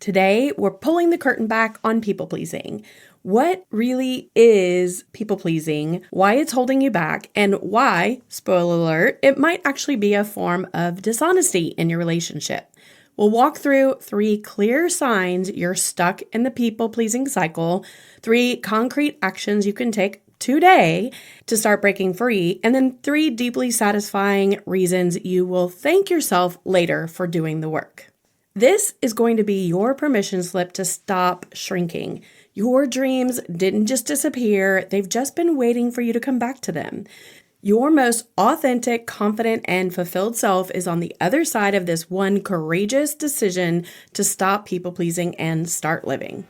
Today, we're pulling the curtain back on people-pleasing. What really is people-pleasing, why it's holding you back, and why, spoiler alert, it might actually be a form of dishonesty in your relationship. We'll walk through 3 clear signs you're stuck in the people-pleasing cycle, 3 concrete actions you can take today to start breaking free, and then 3 deeply satisfying reasons you will thank yourself later for doing the work. This is going to be your permission slip to stop shrinking. Your dreams didn't just disappear, they've just been waiting for you to come back to them. Your most authentic, confident, and fulfilled self is on the other side of this one courageous decision to stop people-pleasing and start living.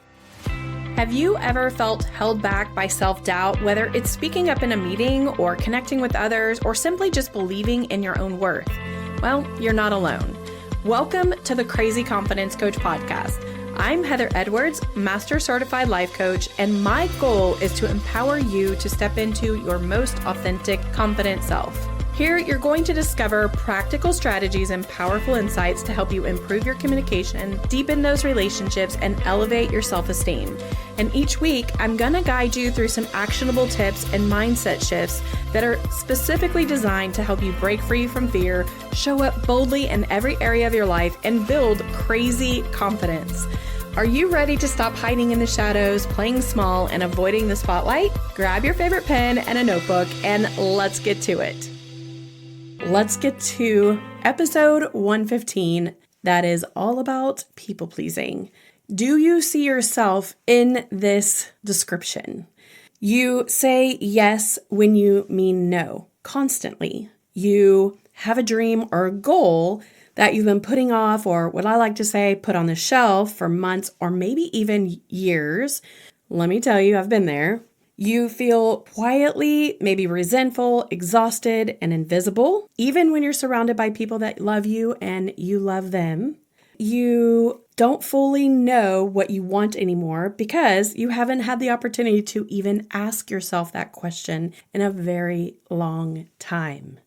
Have you ever felt held back by self-doubt, whether it's speaking up in a meeting or connecting with others or simply just believing in your own worth? Well, you're not alone. Welcome to the Crazy Confidence Coach podcast. I'm Heather Edwards, Master Certified Life Coach, and my goal is to empower you to step into your most authentic, confident self. Here, you're going to discover practical strategies and powerful insights to help you improve your communication, deepen those relationships, and elevate your self-esteem. And each week, I'm going to guide you through some actionable tips and mindset shifts that are specifically designed to help you break free from fear, show up boldly in every area of your life, and build crazy confidence. Are you ready to stop hiding in the shadows, playing small, and avoiding the spotlight? Grab your favorite pen and a notebook, and let's get to it. Let's get to episode 115 that is all about people-pleasing. Do you see yourself in this description? You say yes when you mean no, constantly. You have a dream or a goal that you've been putting off, or what I like to say, put on the shelf for months or maybe even years. Let me tell you, I've been there. You feel quietly, maybe resentful, exhausted, and invisible, even when you're surrounded by people that love you and you love them. You don't fully know what you want anymore because you haven't had the opportunity to even ask yourself that question in a very long time.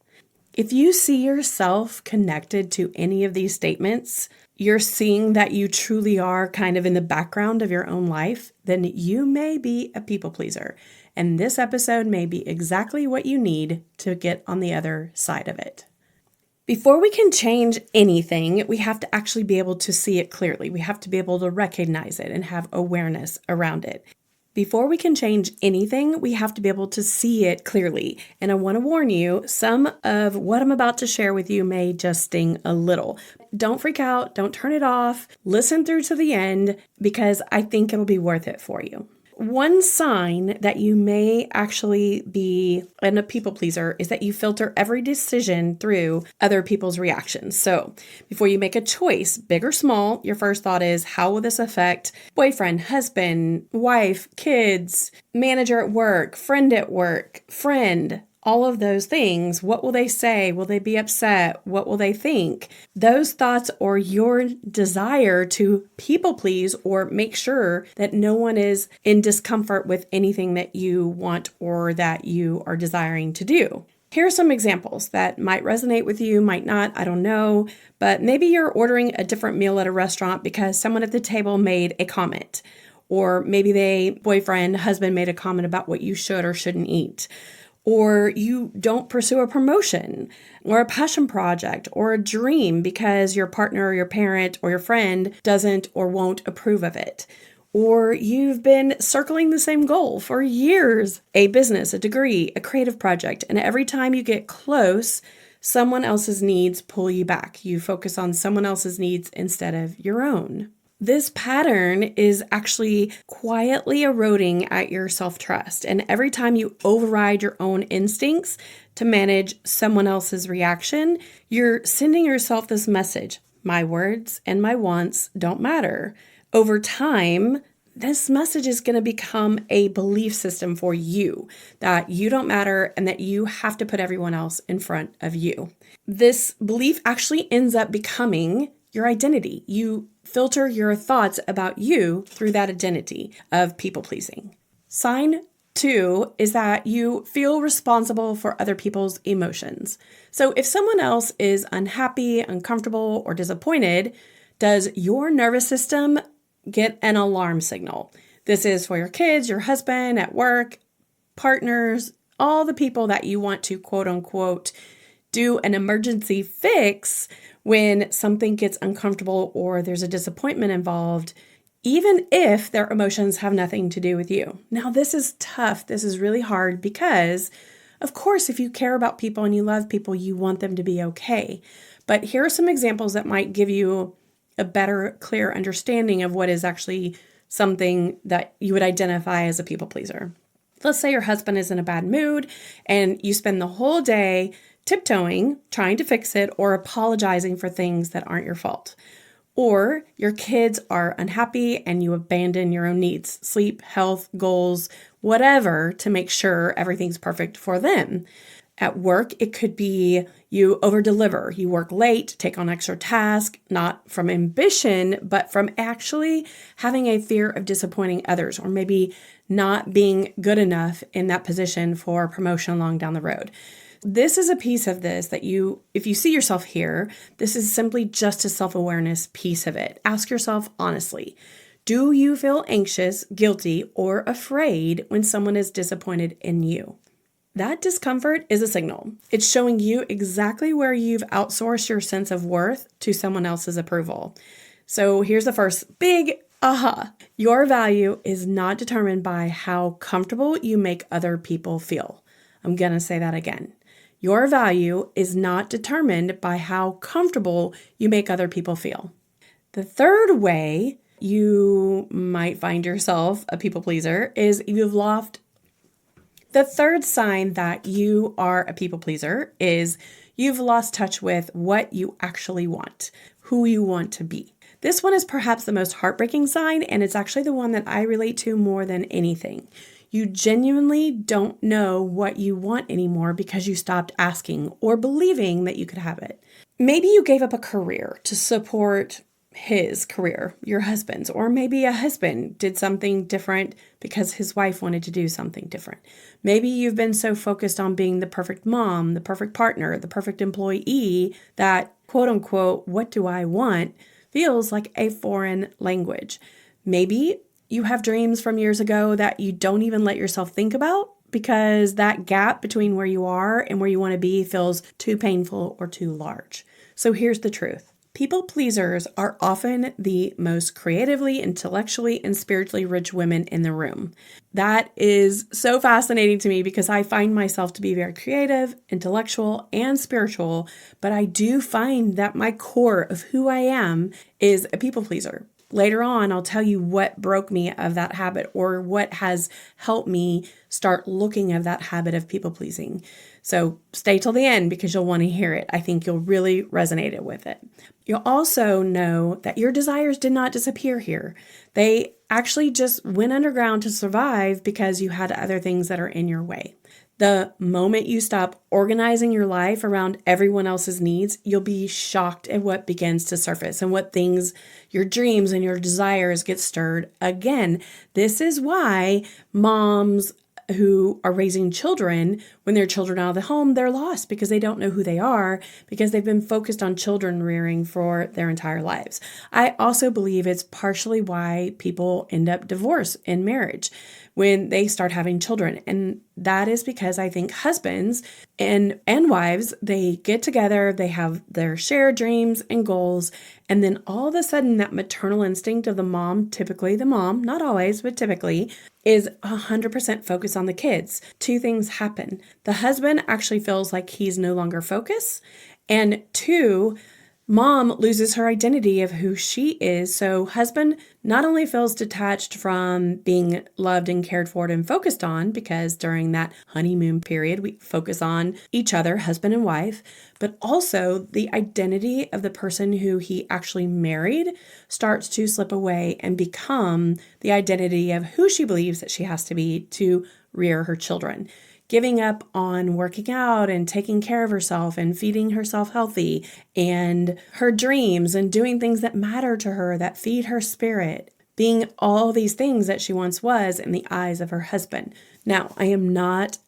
If you see yourself connected to any of these statements, you're seeing that you truly are kind of in the background of your own life, then you may be a people pleaser. And this episode may be exactly what you need to get on the other side of it. Before we can change anything, we have to actually be able to see it clearly. We have to be able to recognize it and have awareness around it. Before we can change anything, we have to be able to see it clearly. And I want to warn you, some of what I'm about to share with you may just sting a little. Don't freak out. Don't turn it off. Listen through to the end because I think it'll be worth it for you. One sign that you may actually be a people pleaser is that you filter every decision through other people's reactions. So before you make a choice, big or small, your first thought is, how will this affect boyfriend, husband, wife, kids, manager at work, friend, all of those things? What will they say? Will they be upset? What will they think? Those thoughts or your desire to people please or make sure that no one is in discomfort with anything that you want or that you are desiring to do. Here are some examples that might resonate with you, might not, I don't know, but maybe you're ordering a different meal at a restaurant because someone at the table made a comment, or maybe husband made a comment about what you should or shouldn't eat. Or you don't pursue a promotion or a passion project or a dream because your partner or your parent or your friend doesn't or won't approve of it. Or you've been circling the same goal for years, a business, a degree, a creative project, and every time you get close, someone else's needs pull you back. You focus on someone else's needs instead of your own. This pattern is actually quietly eroding at your self-trust. And every time you override your own instincts to manage someone else's reaction, you're sending yourself this message: my words and my wants don't matter. Over time, this message is going to become a belief system for you that you don't matter and that you have to put everyone else in front of you. This belief actually ends up becoming your identity. You filter your thoughts about you through that identity of people-pleasing. Sign 2 is that you feel responsible for other people's emotions. So if someone else is unhappy, uncomfortable, or disappointed, does your nervous system get an alarm signal. This is for your kids, your husband, at work, partners, all the people that you want to quote unquote do an emergency fix when something gets uncomfortable or there's a disappointment involved, even if their emotions have nothing to do with you. Now, this is tough. This is really hard because, of course, if you care about people and you love people, you want them to be okay. But here are some examples that might give you a better, clear understanding of what is actually something that you would identify as a people pleaser. Let's say your husband is in a bad mood and you spend the whole day tiptoeing, trying to fix it, or apologizing for things that aren't your fault. Or your kids are unhappy and you abandon your own needs, sleep, health, goals, whatever, to make sure everything's perfect for them. At work, it could be you over-deliver. You work late, take on extra tasks, not from ambition, but from actually having a fear of disappointing others, or maybe not being good enough in that position for promotion along down the road. This is a piece of this that if you see yourself here, this is simply just a self-awareness piece of it. Ask yourself honestly, do you feel anxious, guilty, or afraid when someone is disappointed in you? That discomfort is a signal. It's showing you exactly where you've outsourced your sense of worth to someone else's approval. So here's the first big aha. Your value is not determined by how comfortable you make other people feel. I'm going to say that again. Your value is not determined by how comfortable you make other people feel. The third way you might find yourself a people pleaser is the third sign that you are a people pleaser is you've lost touch with what you actually want, who you want to be. This one is perhaps the most heartbreaking sign, and it's actually the one that I relate to more than anything. You genuinely don't know what you want anymore because you stopped asking or believing that you could have it. Maybe you gave up a career to support his career, your husband's, or maybe a husband did something different because his wife wanted to do something different. Maybe you've been so focused on being the perfect mom, the perfect partner, the perfect employee that, quote unquote, what do I want feels like a foreign language. Maybe you have dreams from years ago that you don't even let yourself think about because that gap between where you are and where you want to be feels too painful or too large. So here's the truth. People pleasers are often the most creatively, intellectually, and spiritually rich women in the room. That is so fascinating to me because I find myself to be very creative, intellectual, and spiritual, but I do find that my core of who I am is a people pleaser. Later on, I'll tell you what broke me of that habit or what has helped me start looking at that habit of people pleasing. So stay till the end because you'll want to hear it. I think you'll really resonate with it. You'll also know that your desires did not disappear here. They actually just went underground to survive because you had other things that are in your way. The moment you stop organizing your life around everyone else's needs, you'll be shocked at what begins to surface and what things, your dreams and your desires get stirred again. This is why moms who are raising children, when their children are out of the home, they're lost because they don't know who they are because they've been focused on children rearing for their entire lives. I also believe it's partially why people end up divorced in marriage when they start having children. And that is because I think husbands and wives, they get together, they have their shared dreams and goals, and then all of a sudden that maternal instinct of the mom, typically the mom, not always, but typically, is 100% focused on the kids. Two things happen. The husband actually feels like he's no longer focused, and two, mom loses her identity of who she is. So husband not only feels detached from being loved and cared for and focused on, because during that honeymoon period, we focus on each other, husband and wife, but also the identity of the person who he actually married starts to slip away and become the identity of who she believes that she has to be to rear her children. Giving up on working out and taking care of herself and feeding herself healthy and her dreams and doing things that matter to her, that feed her spirit, being all these things that she once was in the eyes of her husband. Now, I am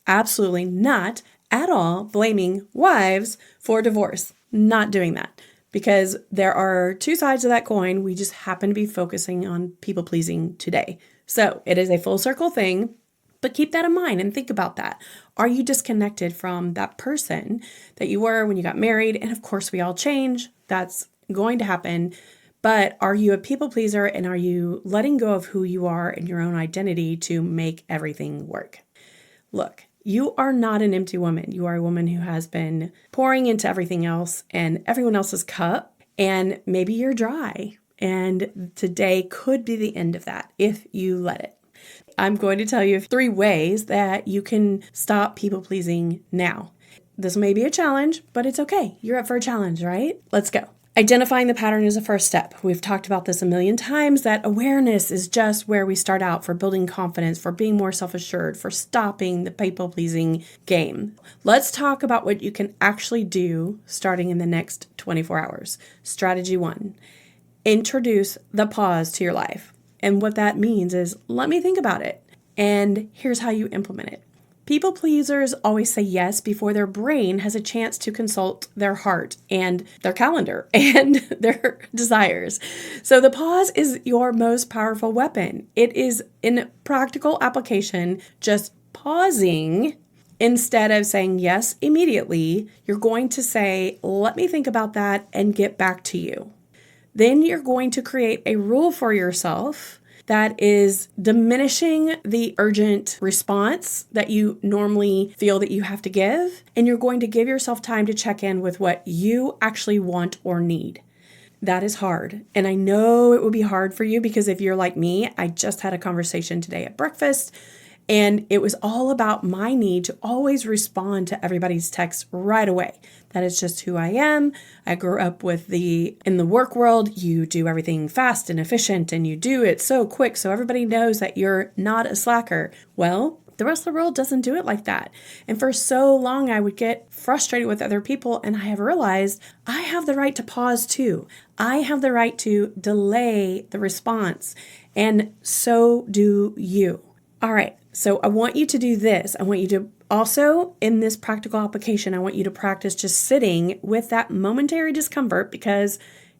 absolutely not at all blaming wives for divorce. Not doing that. because there are two sides of that coin. We just happen to be focusing on people pleasing today. So it is a full circle thing, but keep that in mind and think about that. Are you disconnected from that person that you were when you got married? And of course, we all change. That's going to happen. But are you a people pleaser, and are you letting go of who you are and your own identity to make everything work? Look, you are not an empty woman. You are a woman who has been pouring into everything else and everyone else's cup, and maybe you're dry. And today could be the end of that if you let it. I'm going to tell you 3 ways that you can stop people pleasing now. This may be a challenge, but it's okay. You're up for a challenge, right? Let's go. Identifying the pattern is a first step. We've talked about this a million times, that awareness is just where we start out for building confidence, for being more self-assured, for stopping the people-pleasing game. Let's talk about what you can actually do starting in the next 24 hours. Strategy 1, introduce the pause to your life. And what that means is, let me think about it. And here's how you implement it. People pleasers always say yes before their brain has a chance to consult their heart and their calendar and their desires. So the pause is your most powerful weapon. It is, in practical application, just pausing. Instead of saying yes immediately, you're going to say, let me think about that and get back to you. Then you're going to create a rule for yourself that is diminishing the urgent response that you normally feel that you have to give. And you're going to give yourself time to check in with what you actually want or need. That is hard. And I know it will be hard for you, because if you're like me, I just had a conversation today at breakfast, and it was all about my need to always respond to everybody's texts right away. That is just who I am. I grew up in the work world, you do everything fast and efficient, and you do it so quick so everybody knows that you're not a slacker. Well, the rest of the world doesn't do it like that. And for so long, I would get frustrated with other people, and I have realized I have the right to pause too. I have the right to delay the response, and so do you. All right. So I want you to do this. I want you to also, in this practical application, I want you to practice just sitting with that momentary discomfort, because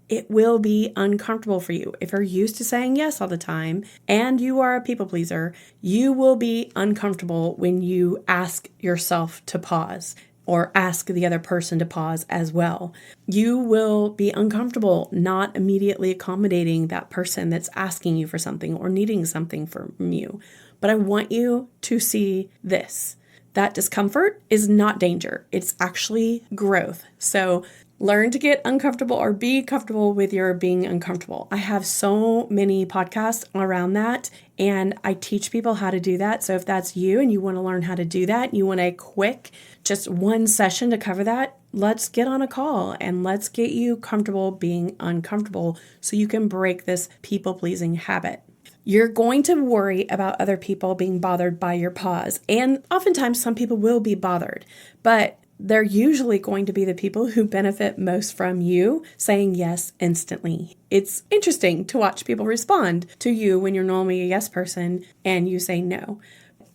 it will be uncomfortable for you. If you're used to saying yes all the time and you are a people pleaser, you will be uncomfortable when you ask yourself to pause or ask the other person to pause as well. You will be uncomfortable not immediately accommodating that person that's asking you for something or needing something from you. But I want you to see this. That discomfort is not danger. It's actually growth. So learn to get uncomfortable, or be comfortable with your being uncomfortable. I have so many podcasts around that, and I teach people how to do that. So if that's you and you want to learn how to do that, you want a quick, just one session to cover that, let's get on a call and let's get you comfortable being uncomfortable so you can break this people-pleasing habit. You're going to worry about other people being bothered by your pause. And oftentimes some people will be bothered, but they're usually going to be the people who benefit most from you saying yes instantly. It's interesting to watch people respond to you when you're normally a yes person and you say no.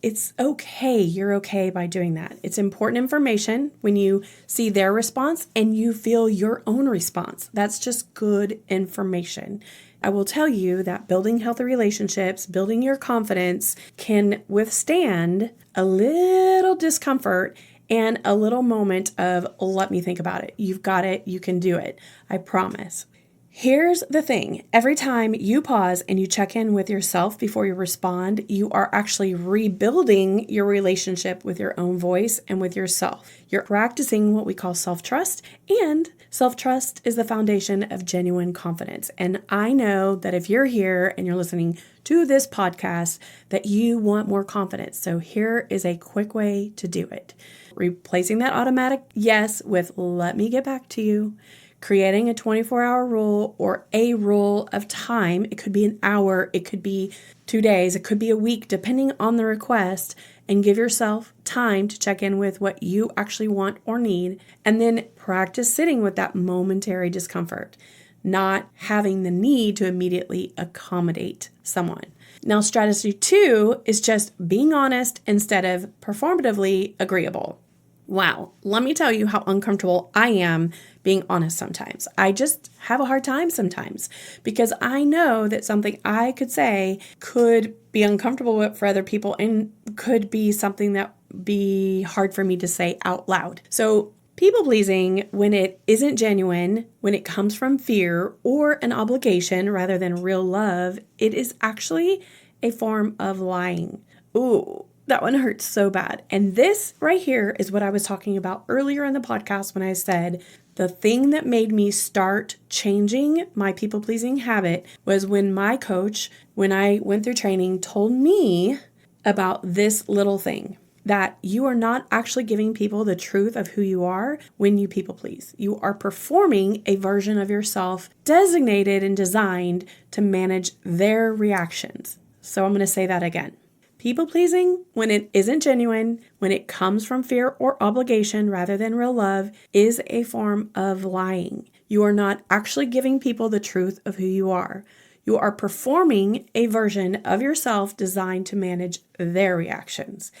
It's okay. You're okay by doing that. It's important information when you see their response and you feel your own response. That's just good information. I will tell you that building healthy relationships, building your confidence can withstand a little discomfort and a little moment of, let me think about it. You've got it. You can do it. I promise. Here's the thing. Every time you pause and you check in with yourself before you respond, you are actually rebuilding your relationship with your own voice and with yourself. You're practicing what we call self-trust, and self-trust is the foundation of genuine confidence. And I know that if you're here and you're listening to this podcast, that you want more confidence. So here is a quick way to do it. Replacing that automatic yes with let me get back to you. Creating a 24-hour rule or a rule of time. It could be an hour, it could be 2 days, it could be a week, depending on the request, and give yourself time to check in with what you actually want or need, and then practice sitting with that momentary discomfort, not having the need to immediately accommodate someone. Now, strategy 2 is just being honest instead of performatively agreeable. Wow, let me tell you how uncomfortable I am being honest sometimes. I just have a hard time sometimes because I know that something I could say could be uncomfortable for other people and could be something that be hard for me to say out loud. So people pleasing, when it isn't genuine, when it comes from fear or an obligation rather than real love, it is actually a form of lying. Ooh, that one hurts so bad. And this right here is what I was talking about earlier in the podcast when I said the thing that made me start changing my people-pleasing habit was when my coach, when I went through training, told me about this little thing, that you are not actually giving people the truth of who you are when you people please. You are performing a version of yourself designated and designed to manage their reactions. So I'm going to say that again. People pleasing, when it isn't genuine, when it comes from fear or obligation rather than real love, is a form of lying. You are not actually giving people the truth of who you are. You are performing a version of yourself designed to manage their reactions.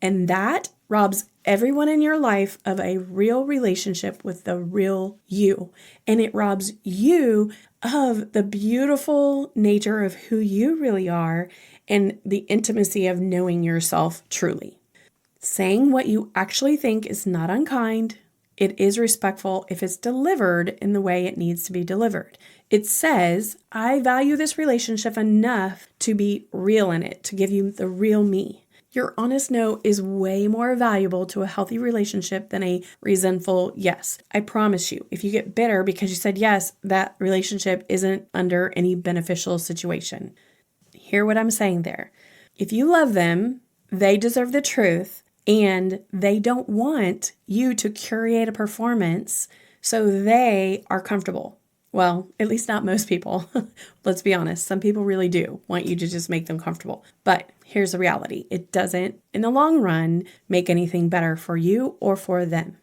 And that robs everyone in your life of a real relationship with the real you. And it robs you of the beautiful nature of who you really are and the intimacy of knowing yourself truly. Saying what you actually think is not unkind. It is respectful if it's delivered in the way it needs to be delivered. It says, I value this relationship enough to be real in it, to give you the real me. Your honest no is way more valuable to a healthy relationship than a resentful yes. I promise you, if you get bitter because you said yes, that relationship isn't under any beneficial situation. Hear what I'm saying there. If you love them, they deserve the truth, and they don't want you to curate a performance so they are comfortable. Well, at least not most people. Let's be honest. Some people really do want you to just make them comfortable. But here's the reality. It doesn't, in the long run, make anything better for you or for them.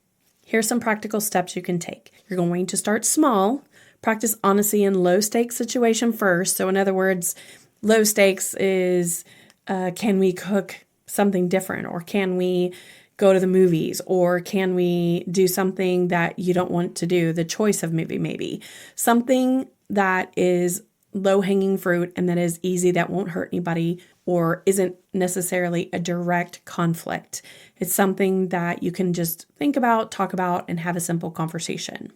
Here's some practical steps you can take. You're going to start small. Practice honesty in low-stakes situation first. So in other words, low stakes is, can we cook something different? Or can we go to the movies? Or can we do something that you don't want to do? The choice of maybe. Something that is low-hanging fruit and that is easy, that won't hurt anybody or isn't necessarily a direct conflict. It's something that you can just think about, talk about, and have a simple conversation.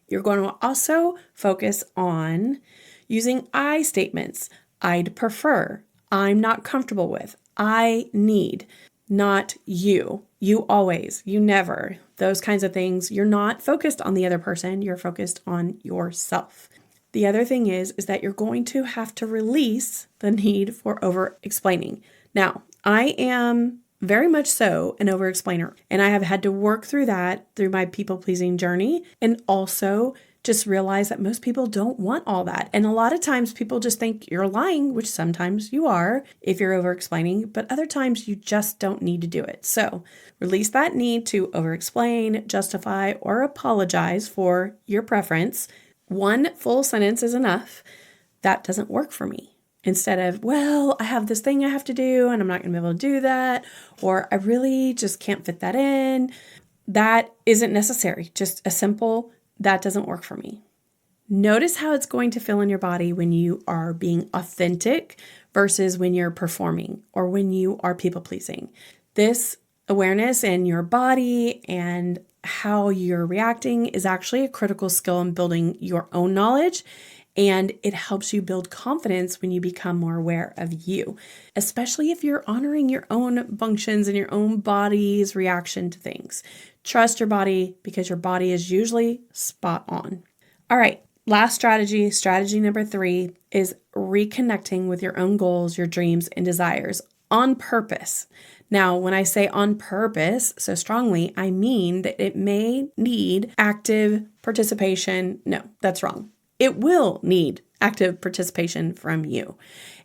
You're going to also focus on using I statements. I'd prefer, I'm not comfortable with, I need, not you, you always, you never, those kinds of things. You're not focused on the other person, you're focused on yourself. The other thing is that you're going to have to release the need for over-explaining. Now, I am very much so an over-explainer, and I have had to work through that through my people-pleasing journey, and also just realize that most people don't want all that. And a lot of times people just think you're lying, which sometimes you are if you're over-explaining, but other times you just don't need to do it. So release that need to over-explain, justify, or apologize for your preference. One full sentence is enough. That doesn't work for me. Instead of, well, I have this thing I have to do and I'm not going to be able to do that, or I really just can't fit that in. That isn't necessary. Just a simple, that doesn't work for me. Notice how it's going to feel in your body when you are being authentic versus when you're performing or when you are people-pleasing. This awareness in your body and how you're reacting is actually a critical skill in building your own knowledge, and it helps you build confidence when you become more aware of you, especially if you're honoring your own functions and your own body's reaction to things. Trust your body because your body is usually spot on. All right, last strategy number 3 is reconnecting with your own goals, your dreams, and desires on purpose. Now, when I say on purpose so strongly, I mean that it may need active participation. No, that's wrong. It will need active participation from you.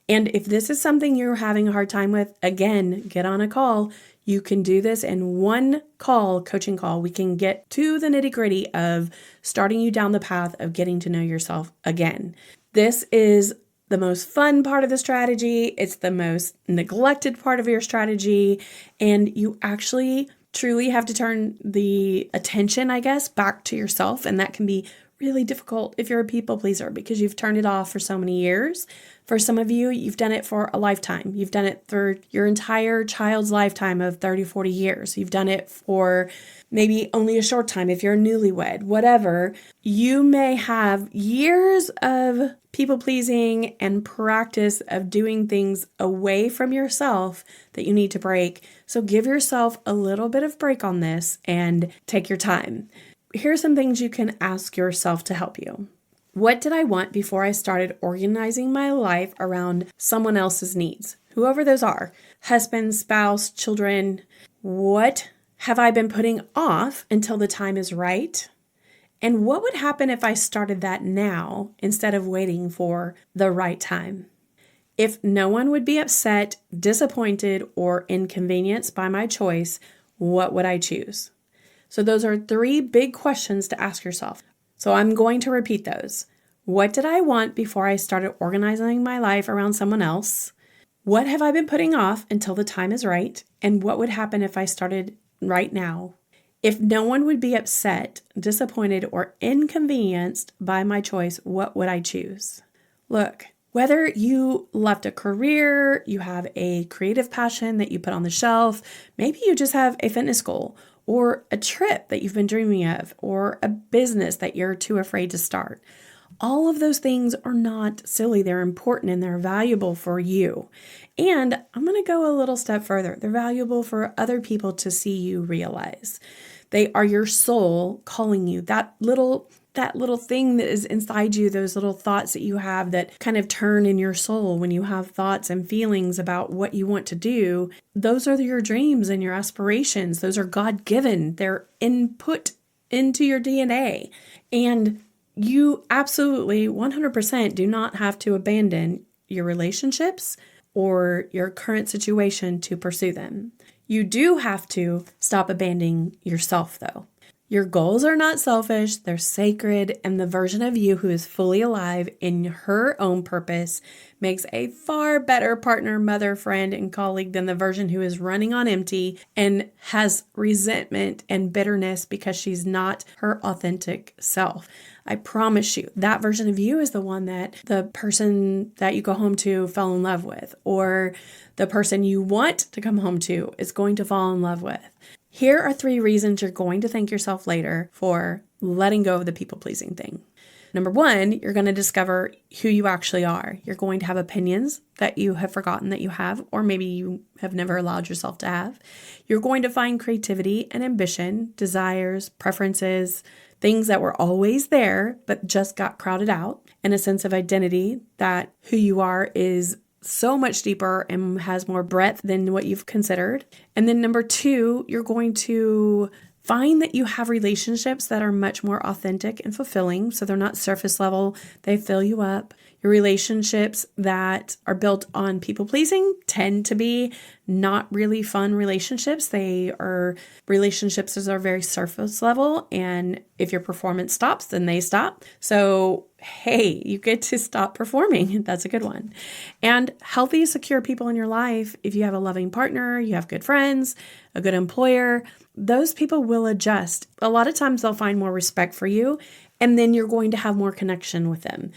And if this is something you're having a hard time with, again, get on a call. You can do this in one call, coaching call. We can get to the nitty-gritty of starting you down the path of getting to know yourself again. This is the most fun part of the strategy. It's the most neglected part of your strategy. And you actually truly have to turn the attention, I guess, back to yourself. And that can be really difficult if you're a people pleaser because you've turned it off for so many years. For some of you, you've done it for a lifetime. You've done it for your entire child's lifetime of 30, 40 years. You've done it for maybe only a short time if you're a newlywed, whatever. You may have years of people pleasing and practice of doing things away from yourself that you need to break. So give yourself a little bit of break on this and take your time. Here's some things you can ask yourself to help you. What did I want before I started organizing my life around someone else's needs? Whoever those are, husband, spouse, children. What have I been putting off until the time is right? And what would happen if I started that now instead of waiting for the right time? If no one would be upset, disappointed, or inconvenienced by my choice, what would I choose? So those are 3 big questions to ask yourself. So I'm going to repeat those. What did I want before I started organizing my life around someone else? What have I been putting off until the time is right? And what would happen if I started right now? If no one would be upset, disappointed, or inconvenienced by my choice, what would I choose? Look, whether you left a career, you have a creative passion that you put on the shelf, maybe you just have a fitness goal, or a trip that you've been dreaming of, or a business that you're too afraid to start. All of those things are not silly. They're important and they're valuable for you. And I'm going to go a little step further. They're valuable for other people to see you realize. They are your soul calling you. That little thing that is inside you, those little thoughts that you have that kind of turn in your soul when you have thoughts and feelings about what you want to do, those are your dreams and your aspirations. Those are God-given. They're input into your DNA. And you absolutely 100% do not have to abandon your relationships or your current situation to pursue them. You do have to stop abandoning yourself, though. Your goals are not selfish, they're sacred, and the version of you who is fully alive in her own purpose makes a far better partner, mother, friend, and colleague than the version who is running on empty and has resentment and bitterness because she's not her authentic self. I promise you, that version of you is the one that the person that you go home to fell in love with, or the person you want to come home to is going to fall in love with. Here are 3 reasons you're going to thank yourself later for letting go of the people-pleasing thing. Number 1, you're going to discover who you actually are. You're going to have opinions that you have forgotten that you have, or maybe you have never allowed yourself to have. You're going to find creativity and ambition, desires, preferences, things that were always there but just got crowded out, and a sense of identity that who you are is so much deeper and has more breadth than what you've considered. And then number 2, you're going to find that you have relationships that are much more authentic and fulfilling. So they're not surface level. They fill you up. Your relationships that are built on people pleasing tend to be not really fun relationships. They are relationships that are very surface level. And if your performance stops, then they stop. So hey, you get to stop performing. That's a good one. And healthy, secure people in your life, if you have a loving partner, you have good friends, a good employer, those people will adjust. A lot of times they'll find more respect for you, and then you're going to have more connection with them.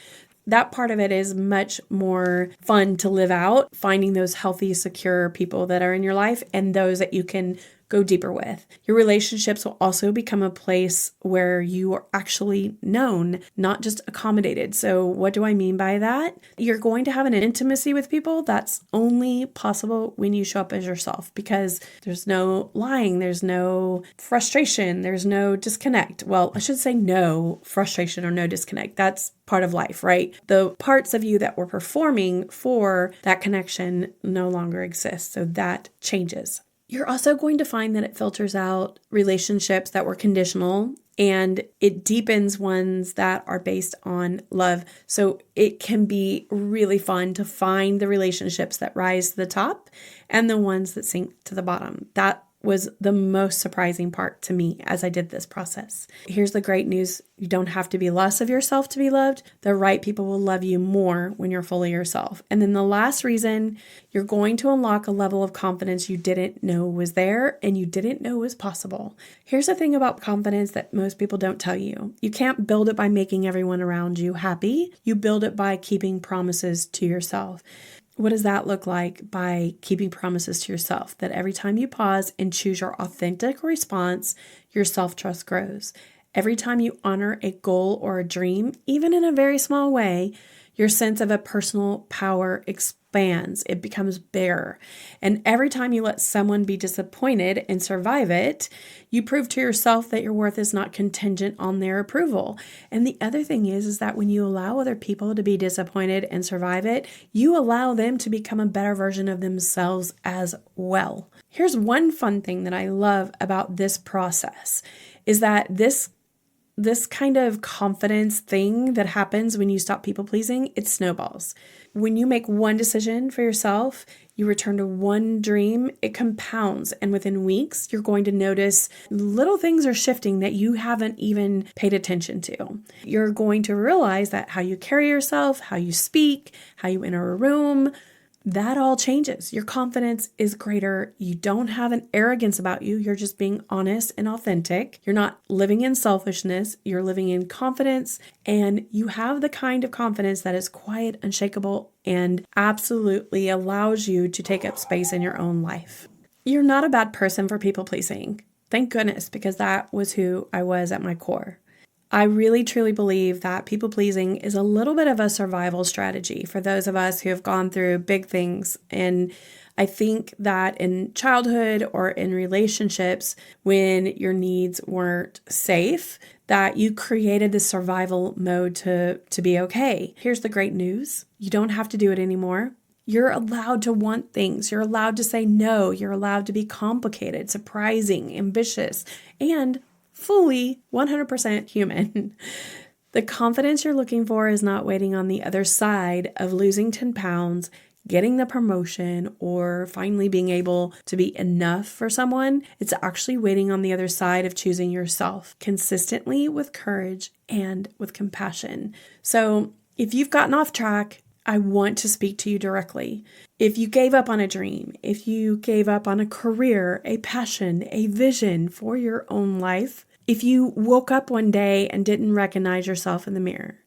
That part of it is much more fun to live out, finding those healthy, secure people that are in your life and those that you can go deeper with. Your relationships will also become a place where you are actually known, not just accommodated. So what do I mean by that? You're going to have an intimacy with people that's only possible when you show up as yourself, because there's no lying, there's no frustration, there's no disconnect. Well, I should say no frustration or no disconnect. That's part of life, right? The parts of you that were performing for that connection no longer exist. So that changes. You're also going to find that it filters out relationships that were conditional, and it deepens ones that are based on love. So it can be really fun to find the relationships that rise to the top and the ones that sink to the bottom. That was the most surprising part to me as I did this process. Here's the great news. You don't have to be less of yourself to be loved. The right people will love you more when you're fully yourself. And then the last reason, you're going to unlock a level of confidence you didn't know was there and you didn't know was possible. Here's the thing about confidence that most people don't tell you. You can't build it by making everyone around you happy. You build it by keeping promises to yourself. What does that look like? By keeping promises to yourself, that every time you pause and choose your authentic response, your self-trust grows. Every time you honor a goal or a dream, even in a very small way, your sense of a personal power expands. It becomes bigger. And every time you let someone be disappointed and survive it, you prove to yourself that your worth is not contingent on their approval. And the other thing is that when you allow other people to be disappointed and survive it, you allow them to become a better version of themselves as well. Here's one fun thing that I love about this process is that this kind of confidence thing that happens when you stop people pleasing, it snowballs. When you make one decision for yourself, you return to one dream, it compounds. And within weeks, you're going to notice little things are shifting that you haven't even paid attention to. You're going to realize that how you carry yourself, how you speak, how you enter a room, that all changes. Your confidence is greater. You don't have an arrogance about you. You're just being honest and authentic. You're not living in selfishness. You're living in confidence, and you have the kind of confidence that is quiet, unshakable, and absolutely allows you to take up space in your own life. You're not a bad person for people pleasing. Thank goodness, because that was who I was at my core. I really truly believe that people pleasing is a little bit of a survival strategy for those of us who have gone through big things. And I think that in childhood or in relationships, when your needs weren't safe, that you created this survival mode to be okay. Here's the great news. You don't have to do it anymore. You're allowed to want things. You're allowed to say no. You're allowed to be complicated, surprising, ambitious, and fully 100% human. The confidence you're looking for is not waiting on the other side of losing 10 pounds, getting the promotion, or finally being able to be enough for someone. It's actually waiting on the other side of choosing yourself consistently with courage and with compassion. So if you've gotten off track, I want to speak to you directly. If you gave up on a dream, if you gave up on a career, a passion, a vision for your own life, if you woke up one day and didn't recognize yourself in the mirror,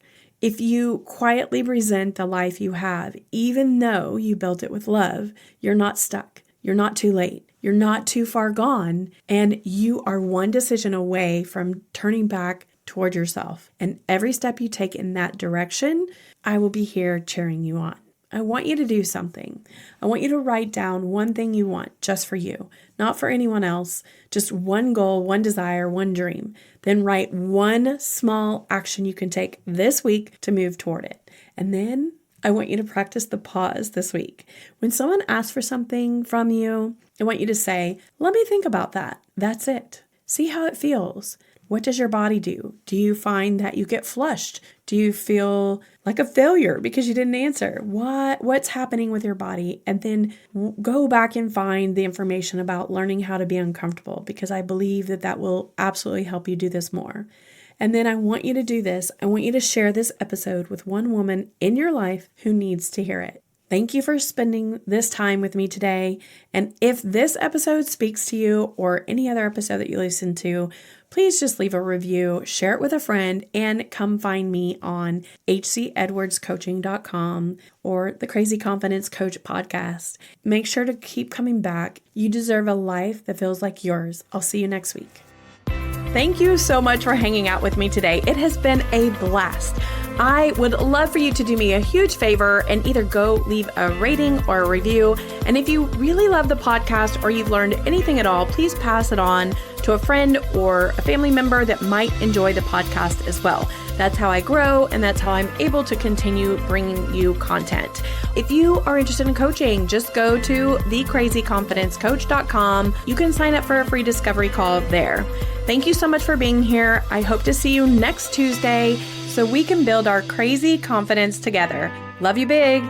if you quietly resent the life you have, even though you built it with love, you're not stuck. You're not too late. You're not too far gone. And you are one decision away from turning back toward yourself. And every step you take in that direction, I will be here cheering you on. I want you to do something. I want you to write down one thing you want just for you, not for anyone else, just one goal, one desire, one dream. Then write one small action you can take this week to move toward it. And then I want you to practice the pause this week. When someone asks for something from you, I want you to say, let me think about that. That's it. See how it feels. What does your body do? Do you find that you get flushed? Do you feel like a failure because you didn't answer? What's happening with your body? And then go back and find the information about learning how to be uncomfortable, because I believe that will absolutely help you do this more. And then I want you to do this. I want you to share this episode with one woman in your life who needs to hear it. Thank you for spending this time with me today. And if this episode speaks to you, or any other episode that you listen to, please just leave a review, share it with a friend, and come find me on hcedwardscoaching.com or the Crazy Confidence Coach podcast. Make sure to keep coming back. You deserve a life that feels like yours. I'll see you next week. Thank you so much for hanging out with me today. It has been a blast. I would love for you to do me a huge favor and either go leave a rating or a review. And if you really love the podcast or you've learned anything at all, please pass it on to a friend or a family member that might enjoy the podcast as well. That's how I grow, and that's how I'm able to continue bringing you content. If you are interested in coaching, just go to thecrazyconfidencecoach.com. You can sign up for a free discovery call there. Thank you so much for being here. I hope to see you next Tuesday so we can build our crazy confidence together. Love you big.